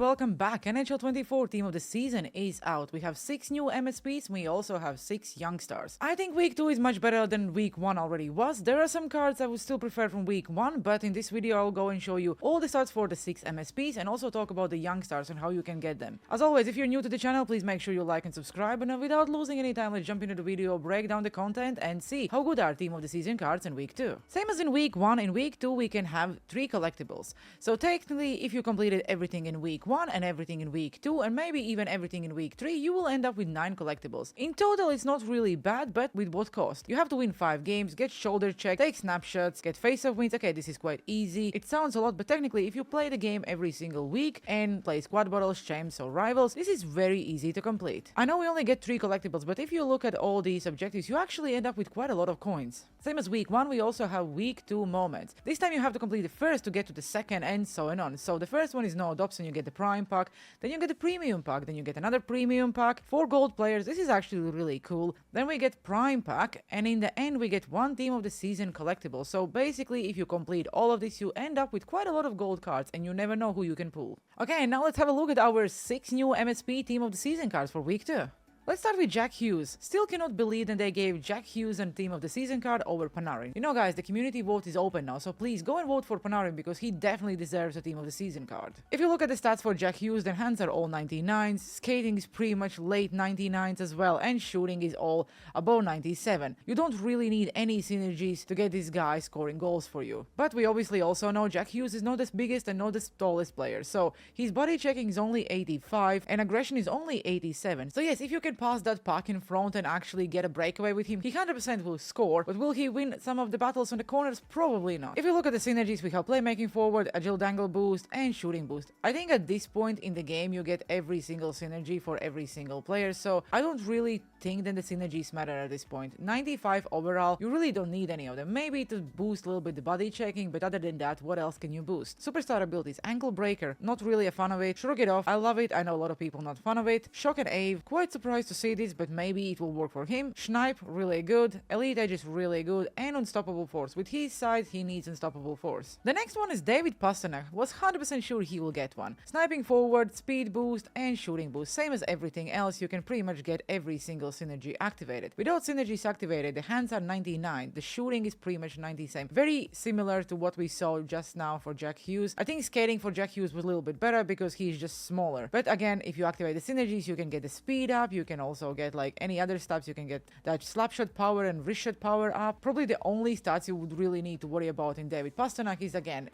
and welcome back. NHL 24 Team of the Season is out. We have 6 new MSPs, we also have 6 young stars. I think week 2 is much better than week 1 already was. There are some cards I would still prefer from week 1, but in this video I'll go and show you all the stats for the 6 MSPs and also talk about the young stars and how you can get them. As always, if you're new to the channel, please make sure you like and subscribe, and without losing any time, let's jump into the video, break down the content and see how good are Team of the Season cards in week 2. Same as in week 1, in week 2 we can have 3 collectibles. So technically, if you completed everything in week 1 and everything in week 2 and maybe even everything in week 3, you will end up with 9 collectibles. In total, it's not really bad, but with what cost? You have to win 5 games, get shoulder check, take snapshots, get face-off wins. Okay, this is quite easy. It sounds a lot, but technically, if you play the game every single week and play squad battles, champs or rivals, this is very easy to complete. I know we only get 3 collectibles, but if you look at all these objectives, you actually end up with quite a lot of coins. Same as week 1, we also have week 2 moments. This time you have to complete the first to get to the second and so on. So the first one is no adoption, you get the prime pack, then you get the premium pack, then you get another premium pack. 4 gold players, this is actually really cool. Then we get prime pack, and in the end we get 1 Team of the Season collectible. So basically, if you complete all of this, you end up with quite a lot of gold cards and you never know who you can pull. Okay, now let's have a look at our 6 new MSP Team of the Season cards for week 2. Let's start with Jack Hughes. Still cannot believe that they gave Jack Hughes and Team of the Season card over Panarin. You know guys, the community vote is open now, so please go and vote for Panarin because he definitely deserves a Team of the Season card. If you look at the stats for Jack Hughes, then hands are all 99s, skating is pretty much late 99s as well, and shooting is all above 97. You don't really need any synergies to get this guy scoring goals for you. But we obviously also know Jack Hughes is not the biggest and not the tallest player, so his body checking is only 85 and aggression is only 87. So yes, if you can pass that puck in front and actually get a breakaway with him, he 100% will score, but will he win some of the battles on the corners? Probably not. If you look at the synergies, we have playmaking forward, agile dangle boost, and shooting boost. I think at this point in the game you get every single synergy for every single player, so I don't really think that the synergies matter at this point. 95 overall, you really don't need any of them. Maybe to boost a little bit the body checking, but other than that, what else can you boost? Superstar abilities, ankle breaker, not really a fan of it. Shrug it off, I love it, I know a lot of people not fan of it. Shock and Ave, quite surprised to see this, but maybe it will work for him. Snipe, really good. Elite Edge is really good, and Unstoppable Force. With his side, he needs Unstoppable Force. The next one is David Pastrnak. Was 100% sure he will get one. Sniping forward, speed boost, and shooting boost. Same as everything else, you can pretty much get every single synergy activated. Without synergies activated, the hands are 99. The shooting is pretty much 97. Very similar to what we saw just now for Jack Hughes. I think skating for Jack Hughes was a little bit better because he's just smaller. But again, if you activate the synergies, you can get the speed up. You can also get like any other stats. You can get that slap shot power and wrist shot power up. Probably the only stats you would really need to worry about in David Pastrnak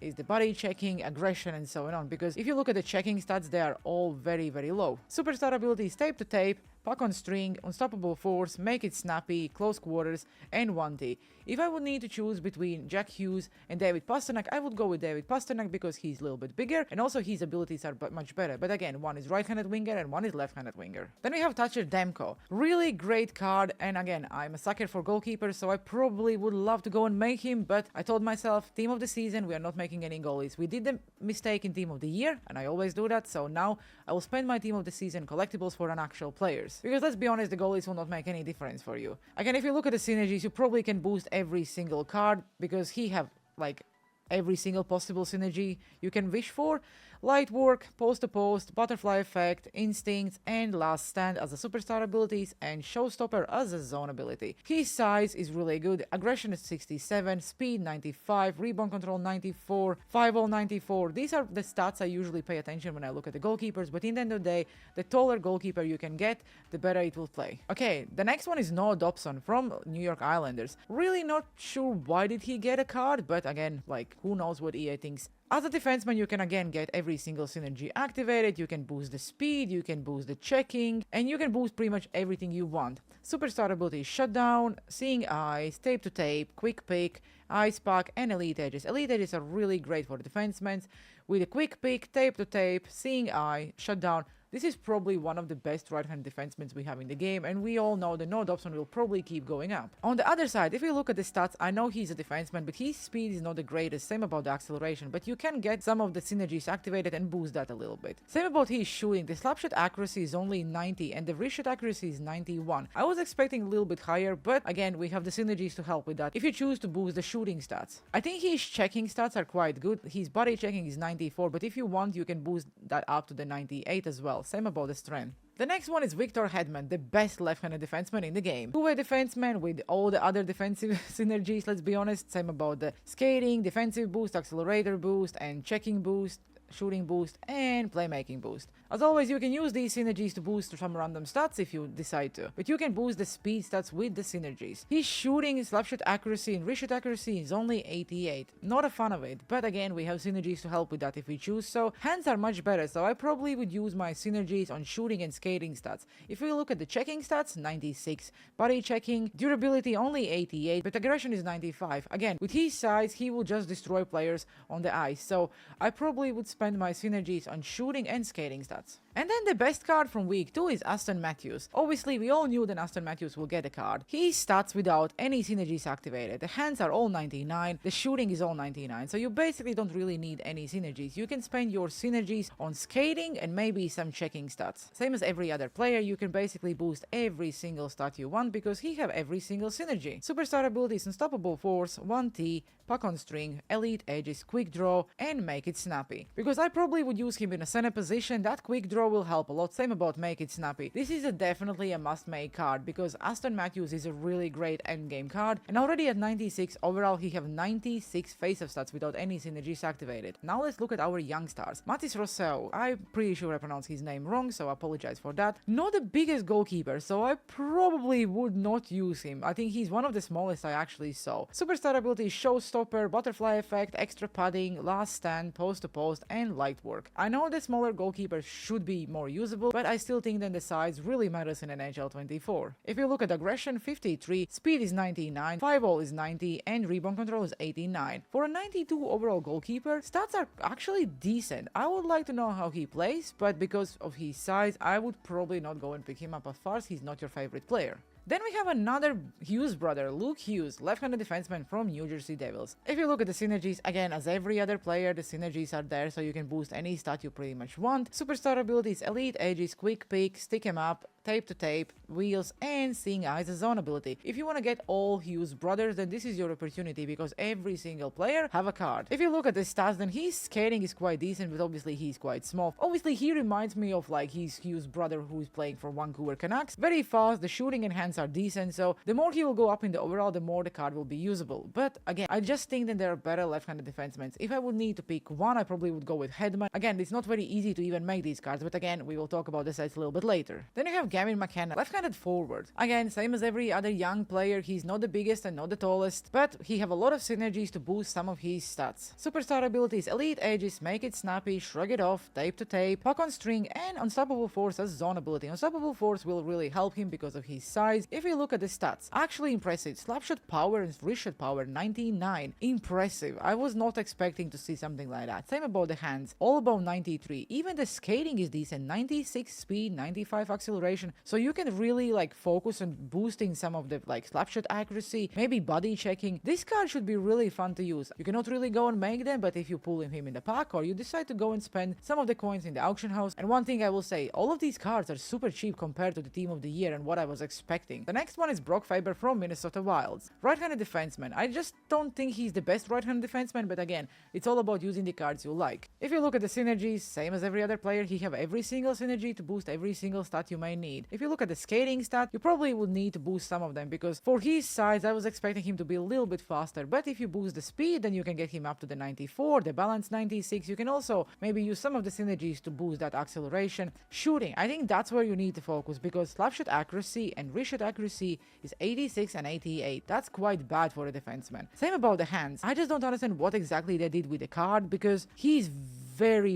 is the body checking, aggression, and so on, because if you look at the checking stats, they are all very low. Superstar abilities, tape to tape, puck on string, Unstoppable Force, make it snappy, close quarters, and 1T. If I would need to choose between Jack Hughes and David Pastrnak, I would go with David Pastrnak because he's a little bit bigger and also his abilities are much better. But again, one is right-handed winger and one is left-handed winger. Then we have Thatcher Demko. Really great card, and again, I'm a sucker for goalkeepers, so I probably would love to go and make him, but I told myself, Team of the Season, we are not making any goalies. We did the mistake in Team of the Year, and I always do that, so now I will spend my Team of the Season collectibles for actual players. Because let's be honest, the goalies will not make any difference for you. Again, if you look at the synergies, you probably can boost every single card because he have like every single possible synergy you can wish for. Light work, post to post, butterfly effect, instincts, and last stand as a superstar abilities, and showstopper as a zone ability. His size is really good. Aggression is 67, speed 95, rebound control 94, 5-0 94. These are the stats I usually pay attention when I look at the goalkeepers, but in the end of the day, the taller goalkeeper you can get, the better it will play. Okay, the next one is Noah Dobson from New York Islanders. Really not sure why did he get a card, but again, like, who knows what EA thinks. As a defenseman, you can again get every single synergy activated, you can boost the speed, you can boost the checking, and you can boost pretty much everything you want. Superstar abilities, shutdown, seeing eyes, tape to tape, quick pick, ice pack, and elite edges. Elite edges are really great for defensemen. With a quick pick, tape to tape, seeing eye, shutdown, This is probably one of the best right-hand defensemen we have in the game, and we all know the no Dobson will probably keep going up. On the other side, if you look at the stats, I know he's a defenseman, but his speed is not the greatest, same about the acceleration, but you can get some of the synergies activated and boost that a little bit. Same about his shooting, the slap shot accuracy is only 90 and the wrist shot accuracy is 91. I was expecting a little bit higher, but again, we have the synergies to help with that if you choose to boost the shooting stats. I think his checking stats are quite good, his body checking is 94, but if you want, you can boost that up to the 98 as well, same about the strength. The next one is Victor Hedman, the best left-handed defenseman in the game. Two-way defenseman with all the other defensive synergies, let's be honest. Same about the skating, defensive boost, accelerator boost, and checking boost, shooting boost, and playmaking boost. As always, you can use these synergies to boost some random stats if you decide to, but you can boost the speed stats with the synergies. His shooting, slap shot accuracy, and wrist shot accuracy is only 88. Not a fan of it, but again, we have synergies to help with that if we choose so. Hands are much better, so I probably would use my synergies on shooting and skating stats. If we look at the checking stats, 96. Body checking, durability only 88, but aggression is 95. Again, with his size, he will just destroy players on the ice, so I probably would spend my synergies on shooting and skating stats. And then the best card from week 2 is Aston Matthews. Obviously, we all knew that Aston Matthews will get a card. His stats without any synergies activated. The hands are all 99, the shooting is all 99, so you basically don't really need any synergies. You can spend your synergies on skating and maybe some checking stats. Same as every other player, you can basically boost every single stat you want because he have every single synergy. Superstar abilities: Unstoppable Force, 1T, Puck on String, Elite Edges, Quick Draw, and Make It Snappy. Because I probably would use him in a center position, that Quick Draw will help a lot. Same about Make It Snappy. This is definitely a must-make card because Aston Matthews is a really great endgame card, and already at 96 overall he have 96 face-off stats without any synergies activated. Now let's look at our young stars. Mathis Rousseau, I'm pretty sure I pronounced his name wrong, so I apologize for that. Not the biggest goalkeeper, so I probably would not use him. I think he's one of the smallest I actually saw. Superstar abilities: Showstopper, Butterfly Effect, Extra Padding, Last Stand, Post to Post, and Light Work. I know the smaller goalkeepers should be more usable, but I still think that the size really matters in NHL 24. If you look at aggression, 53, speed is 99, 5-0 is 90, and rebound control is 89. For a 92 overall goalkeeper, stats are actually decent. I would like to know how he plays, but because of his size, I would probably not go and pick him up as far as he's not your favorite player. Then we have another Hughes brother, Luke Hughes, left-handed defenseman from New Jersey Devils. If you look at the synergies, again, as every other player, the synergies are there, so you can boost any stat you pretty much want. Superstar abilities: Elite Edges, Quick Pick, Stick 'em Up, Tape to Tape, Wheels, and Seeing Eyes as Zone ability. If you want to get all Hughes brothers, then this is your opportunity because every single player have a card. If you look at the stats, then his skating is quite decent, but obviously he's quite small. Obviously, he reminds me of like his Hughes brother who is playing for Vancouver Canucks. Very fast, the shooting and hands are decent, so the more he will go up in the overall, the more the card will be usable. But again, I just think that there are better left-handed defensemen. If I would need to pick one, I probably would go with Hedman. Again, it's not very easy to even make these cards, but again, we will talk about the sets a little bit later. Then you have Gavin McKenna, left-handed forward. Again, same as every other young player, he's not the biggest and not the tallest, but he have a lot of synergies to boost some of his stats. Superstar abilities: Elite Edges, Make It Snappy, Shrug It Off, Tape to Tape, Puck on String, and Unstoppable Force as zone ability. Unstoppable Force will really help him because of his size. If you look at the stats, actually impressive. Slapshot power and wrist shot power 99. Impressive. I was not expecting to see something like that. Same about the hands, all about 93. Even the skating is decent, 96 speed, 95 acceleration, so you can really like focus on boosting some of the like slapshot accuracy, maybe body checking. This card should be really fun to use. You cannot really go and make them, but if you pull him in the pack or you decide to go and spend some of the coins in the auction house. And one thing I will say, all of these cards are super cheap compared to the team of the year and what I was expecting. The next one is Brock Faber from Minnesota Wilds. Right-handed defenseman. I just don't think he's the best right-handed defenseman, but again, it's all about using the cards you like. If you look at the synergies, same as every other player, he have every single synergy to boost every single stat you may need. If you look at the skating stat, you probably would need to boost some of them because for his size, I was expecting him to be a little bit faster, but if you boost the speed, then you can get him up to the 94, the balance 96. You can also maybe use some of the synergies to boost that acceleration. Shooting, I think that's where you need to focus because slapshot accuracy and wrist shot accuracy is 86 and 88. That's quite bad for a defenseman. Same about the hands. I just don't understand what exactly they did with the card because he's very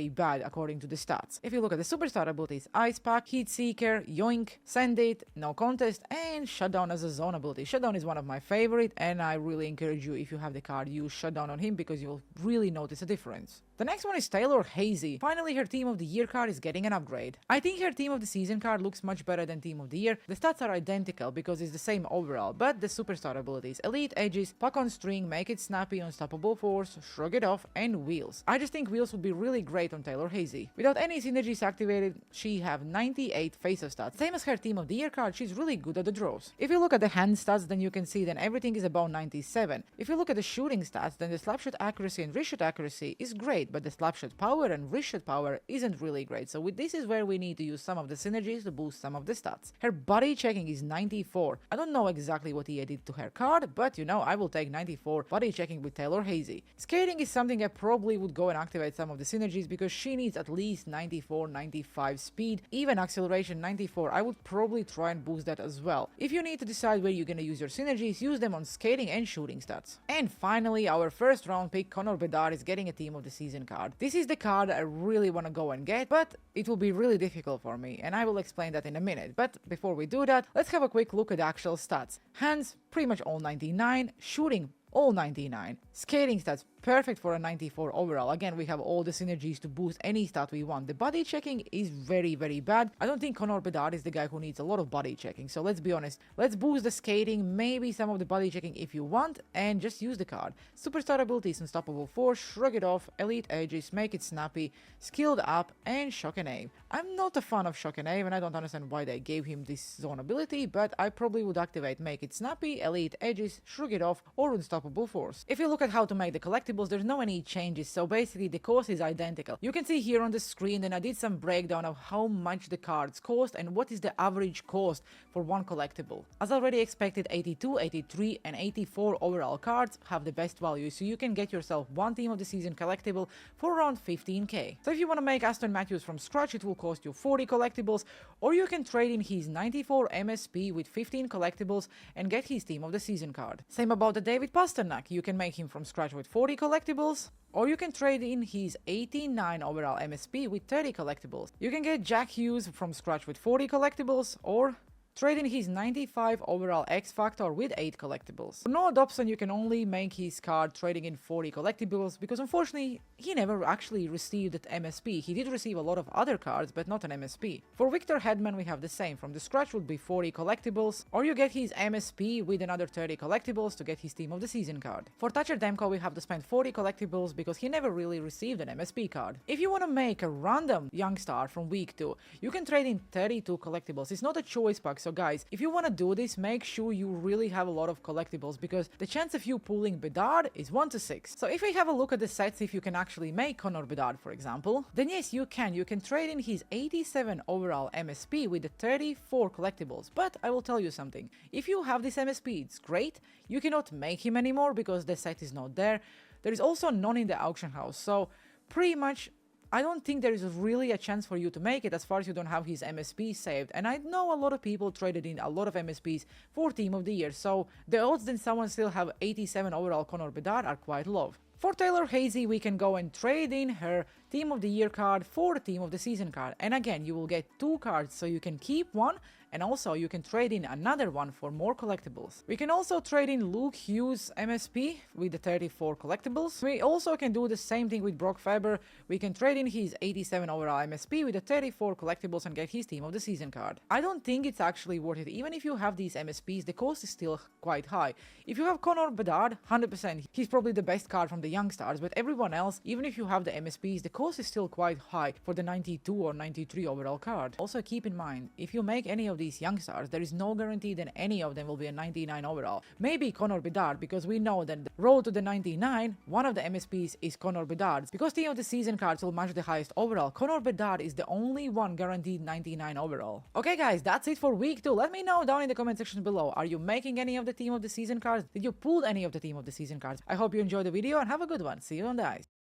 bad according to the stats. If you look at the superstar abilities, Ice Pack, Heat Seeker, Yoink, Send It, No Contest, and Shutdown as a zone ability. Shutdown is one of my favorite, and I really encourage you, if you have the card, use Shutdown on him because you'll really notice a difference. The next one is Taylor Hazy. Finally, her Team of the Year card is getting an upgrade. I think her Team of the Season card looks much better than Team of the Year. The stats are identical because it's the same overall, but the superstar abilities, Elite Edges, Puck on String, Make It Snappy, Unstoppable Force, Shrug It Off, and Wheels. I just think Wheels would be really great on Taylor Hazy. Without any synergies activated, she have 98 face-off stats. Same as her Team of the Year card, she's really good at the draws. If you look at the hand stats, then you can see that everything is about 97. If you look at the shooting stats, then the slap shot accuracy and wrist shot accuracy is great, but the slap shot power and wrist shot power isn't really great. So this is where we need to use some of the synergies to boost some of the stats. Her body checking is 94. I don't know exactly what EA did to her card, but you know, I will take 94 body checking with Taylor Hazy. Skating is something I probably would go and activate some of the synergies because she needs at least 94, 95 speed, even acceleration 94. I would probably try and boost that as well. If you need to decide where you're gonna use your synergies, use them on skating and shooting stats. And finally, our first round pick, Connor Bedard, is getting a Team of the Season card. This is the card I really want to go and get, but it will be really difficult for me, and I will explain that in a minute. But before we do that, let's have a quick look at the actual stats. Hands, pretty much all 99, shooting, all 99, skating stats, perfect for a 94 overall. Again, we have all the synergies to boost any stat we want. The body checking is very bad. I don't think Connor Bedard is the guy who needs a lot of body checking, so let's be honest. Let's boost the skating, maybe some of the body checking if you want, and just use the card. Superstar abilities, Unstoppable Force, Shrug It Off, Elite Edges, Make It Snappy, Skilled Up, and Shock and Aim. I'm not a fan of Shock and Aim, and I don't understand why they gave him this zone ability, but I probably would activate Make It Snappy, Elite Edges, Shrug It Off, or Unstoppable Force. If you look at how to make the collectibles, there's no any changes, so basically the cost is identical. You can see here on the screen that I did some breakdown of how much the cards cost and what is the average cost for one collectible. As already expected, 82, 83, and 84 overall cards have the best value, so you can get yourself one Team of the Season collectible for around 15k. So if you want to make Aston Matthews from scratch, it will cost you 40 collectibles, or you can trade in his 94 MSP with 15 collectibles and get his Team of the Season card. Same about the David Pasternak. You can make him from scratch with 40 collectibles, or you can trade in his 89 overall MSP with 30 collectibles. You can get Jack Hughes from scratch with 40 collectibles, or trade in his 95 overall X Factor with 8 collectibles. For Noah Dobson, you can only make his card trading in 40 collectibles because unfortunately he never actually received that MSP. He did receive a lot of other cards, but not an MSP. For Victor Hedman, we have the same. From the scratch would be 40 collectibles, or you get his MSP with another 30 collectibles to get his Team of the Season card. For Thatcher Demko, we have to spend 40 collectibles because he never really received an MSP card. If you want to make a random young star from week 2, you can trade in 32 collectibles. It's not a choice pack, so guys, if you want to do this, make sure you really have a lot of collectibles because the chance of you pulling Bedard is 1 to 6. So if we have a look at the sets, if you can actually make Connor Bedard, for example, then yes, you can. You can trade in his 87 overall MSP with the 34 collectibles. But I will tell you something. If you have this MSP, it's great. You cannot make him anymore because the set is not there. There is also none in the auction house. So pretty much I don't think there is really a chance for you to make it as far as you don't have his MSP saved, and I know a lot of people traded in a lot of MSPs for Team of the Year, so the odds that someone still have 87 overall Connor Bedard are quite low. For Taylor Hazy, we can go and trade in her Team of the Year card for Team of the Season card, and again, you will get 2 cards, so you can keep one, and also you can trade in another one for more collectibles. We can also trade in Luke Hughes MSP with the 34 collectibles. We also can do the same thing with Brock Faber. We can trade in his 87 overall MSP with the 34 collectibles and get his Team of the Season card. I don't think it's actually worth it. Even if you have these MSPs, the cost is still quite high. If you have Connor Bedard, 100%, he's probably the best card from the young stars, but everyone else, even if you have the MSPs, the cost is still quite high for the 92 or 93 overall card. Also keep in mind, if you make any of these young stars, there is no guarantee that any of them will be a 99 overall. Maybe Connor Bedard, because we know that the road to the 99, one of the MSPs is Connor Bedard. Because Team of the Season cards will match the highest overall, Connor Bedard is the only one guaranteed 99 overall. Okay guys, that's it for week 2. Let me know down in the comment section below. Are you making any of the Team of the Season cards? Did you pull any of the Team of the Season cards? I hope you enjoyed the video and have a good one. See you on the ice.